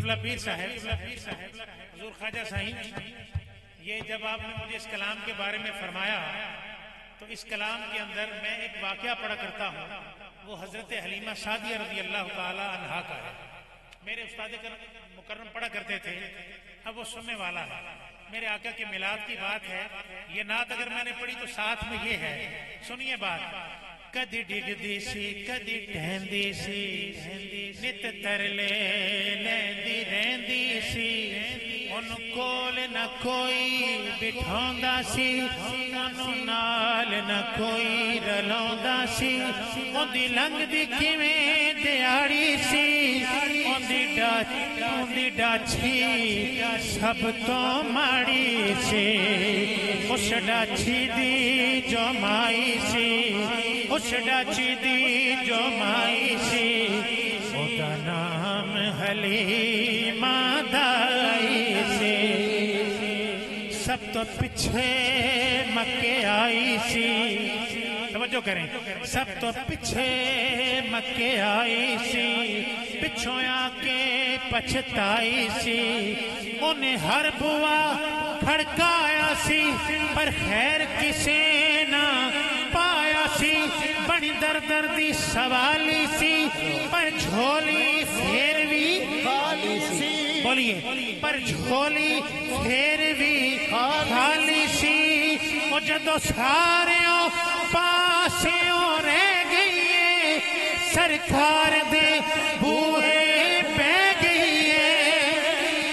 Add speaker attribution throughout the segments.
Speaker 1: قبلہ پیر صاحب حضور خواجہ صاحب، یہ جب آپ نے مجھے اس کلام کے بارے میں فرمایا تو اس کلام کے اندر میں ایک واقعہ پڑھا کرتا ہوں، وہ حضرت حلیمہ سعدیہ رضی اللہ تعالی عنہا کا ہے۔ میرے استاد مکرم پڑھا کرتے تھے، اب وہ سننے والا ہے۔ میرے آقا کے میلاد کی بات ہے، یہ نعت اگر میں نے پڑھی تو ساتھ میں یہ ہے، سنیے بات۔ کدی ڈگدی سی کدی ٹہندی سی نت ترلے لیندی رہندی سی، ان کول نہ کوئی بٹھاوندا سی، ان نال نہ کوئی رلاوندا سی، ان دی لنگ دی کیویں دیاڑی سی، ان دی ڈاچھی سب تو ماڑی سی، اس ڈاچھی دی جو مائی سی، اس ڈاچی دی جو مائی سی، اودا نام حلیمہ دائی سی، سب تو پچھے مکے آئی سی، توجہ کریں، سب تو پچھے مکے آئی سی، پچھوں آ کے پچھتائی سی، انہیں ہر بوا کھڑکایا سی، پر خیر کسے نہ پایا سی، بڑی دردی سوالی سی، پر جھولی پھر بھی خالی سی، بولیے، پر جھولی پھر بھی خالی سی، وہ جدو ساریوں پاسیوں رہ گئی، سرکار دے بوئے پہ گئی،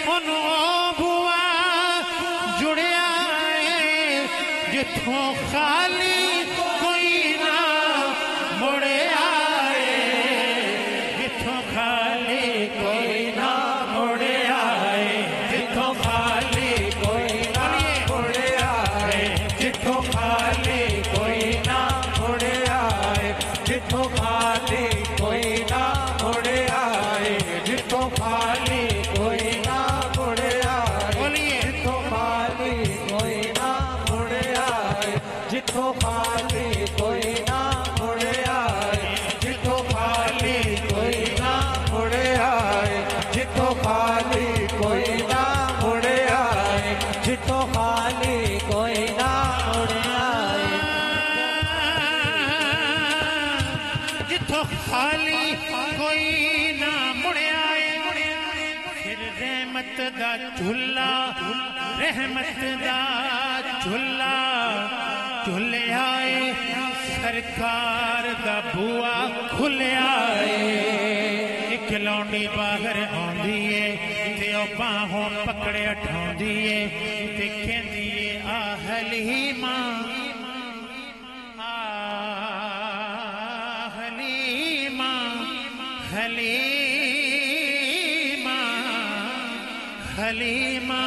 Speaker 1: انہوں بوا جڑیا ہے، جتھوں خالی کوئی نہ مڑے آئے، جتھوں خالی کوئی نہ مڑے آئے، جتھوں خالی کوئی نہ مڑے آئے، جتھوں خالی کوئی نہ مڑے آئے، جتھوں خالی کوئی نہ مڑے آئے، جتھوں خالی کوئی نہ مڑے آئے، بولیے، جتھوں خالی کوئی نہ مڑے آئے، جتھوں خالی کوئی نہ مڑے آئے، جتھوں خالی کوئی نہ مڑے آئے، جتھوں خالی کوئی نہ مڑے آئے، جتھوں خالی کوئی نہ مڑے آئے، جتھوں خالی کوئی نہ مڑے آئے، پھر رحمت دا جھلا، رحمت دا جھلا جھلے آئے، سرکار دا بوا کھلے آئے، ایک لونڈی باہر آندیے، تے او باہوں پکڑے اٹھاندیے، تے کہندیے آ حلیمہ، آ حلیمہ، حلیمہ، حلیمہ،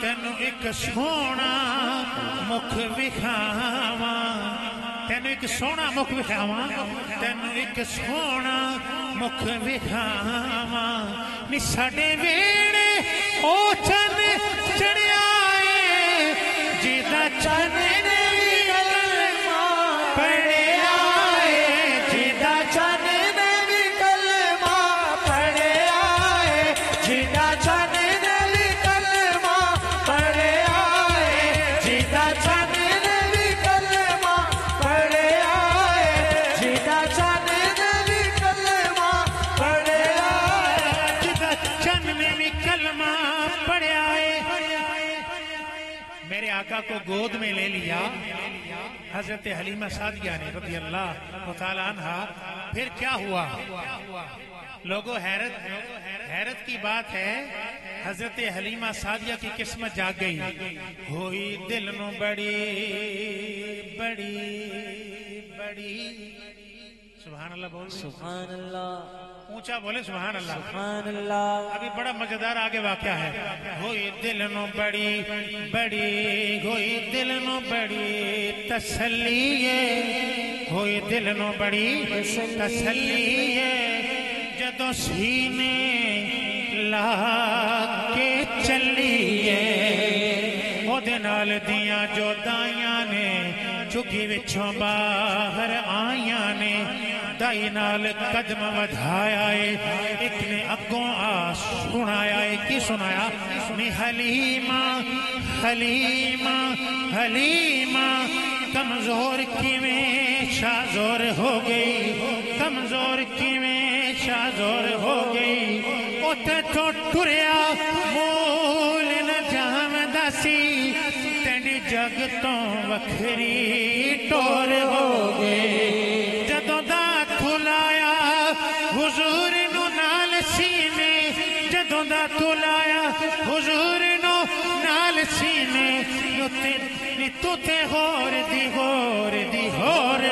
Speaker 1: تینوں ایک سونا مکھ وکھاواں، تینوں ایک سونا مکھ وکھاواں، تینوں ایک سونا مکھ وکھاواں، نی ساڈے ویڑے او چن چڑھیا اے، جیدا چن نے کلمہ پڑھیا اے، جیدا چن نے کلمہ پڑھیا اے، جیدا چن نے کلمہ پڑھیا اے، جیدا چن نے کلمہ پڑھیا اے، جیدا چن نے کلمہ پڑھیا اے، جیدا چن نے کلمہ پڑھیا اے۔ میرے آقا کو گود میں لے لیا حضرت حلیمہ سعدیہ نے رضی اللہ تعالیٰ عنہا، پھر کیا ہوا؟ لوگوں حیرت کی بات ہے، حضرت حلیمہ سعدیہ کی قسمت جاگ گئی، ہوئی دل نو بڑی بڑی بڑی، سبحان اللہ بول،
Speaker 2: سبحان اللہ،
Speaker 1: اونچا بولے سبحان اللہ،
Speaker 2: سبحان اللہ،
Speaker 1: ابھی بڑا مزیدار آگے واقعہ ہے، ہوئی دل نو بڑی بڑی، ہوئی دل نو بڑی تسلی ہے، ہوئی دل نو بڑی تسلی ہے، جدوں سینے لا کے چلی ہے، او دے نال دیاں جو دائیاں نے چگی وچوں باہر آئیاں نے، دائی نال قدم ودھایا ہے ایک نے اگوں آ سنایا ہے کی سنایا نی حلیمہ حلیمہ حلیمہ کمزور کیویں شازور ہو گئی کمزور کیویں شازور ہو گئی اتے تو ٹریا مول نہ جامدہ سی تینی جگ تو وکھری ٹور ہو گئی جدوں دا تھلایا حضور نو نال سینے جدوں دا تھلایا حضور نو نال سینے نی تو تے ہور دی ہور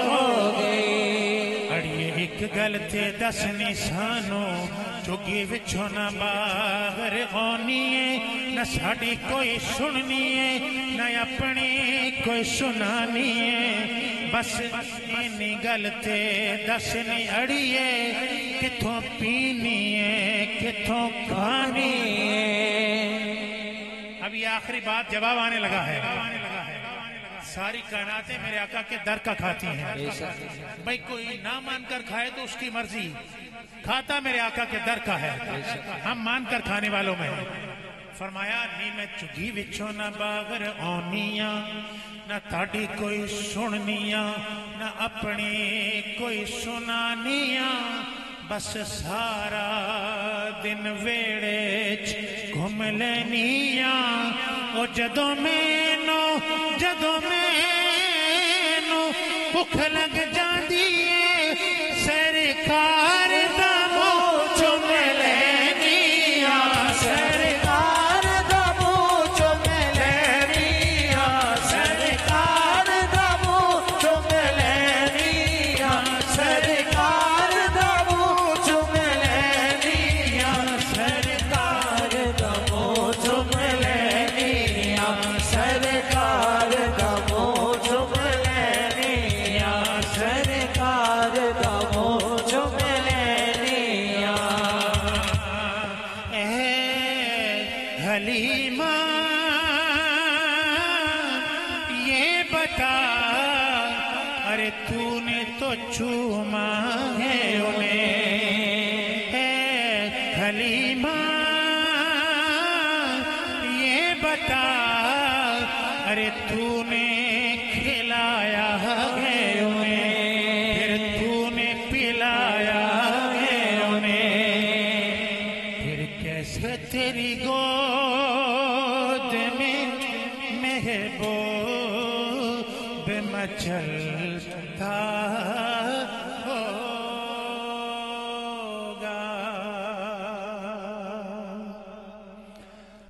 Speaker 1: ہو گئی اڑیے ایک گل تے دسنی سانو چگی وچھو نہ باہر آنی ہے نہ ساڑی کوئی سننی ہے نہ اپنی کوئی سنانی ہے بس اینی گل تے دسنی اڑیے کتھوں پینی ہے کتھوں کھانی ہے اب یہ آخری بات جواب آنے لگا ہے ساری کائناتیں میرے آقا کے در کا کھاتی ہیں بھئی کوئی نہ مان کر کھائے تو اس کی مرضی کھاتا میرے آقا کے در کا ہے ہم مان کر کھانے والوں میں فرمایا نی میں چگی وچھو نہ باغر آنیاں نہ تاڑی کوئی سننیاں نہ اپنی کوئی سنانیاں بس سارا دن ویڑے گھوم لینیاں او جدوں مینوں بھوک لگ جاندی ہے سرکار دا منہ چوم لینیاں سرکار دا منہ چوم لینیاں سرکار دا منہ چوم لینیاں سرکار دا منہ چوم لینیاں سرکار دا منہ چوم لینیاں سرکار دا منہ چوم لینیاں سرکار دا منہ چوم لینیاں اے حلیمہ یہ بتا ارے تو نے تو چوما ہے انہیں اے حلیمہ یہ بتا ارے تو نے کھلایا ہے انہیں پھر تو نے پلایا ہے انہیں پھر کیسے تیری گود میں محبوب مچلتا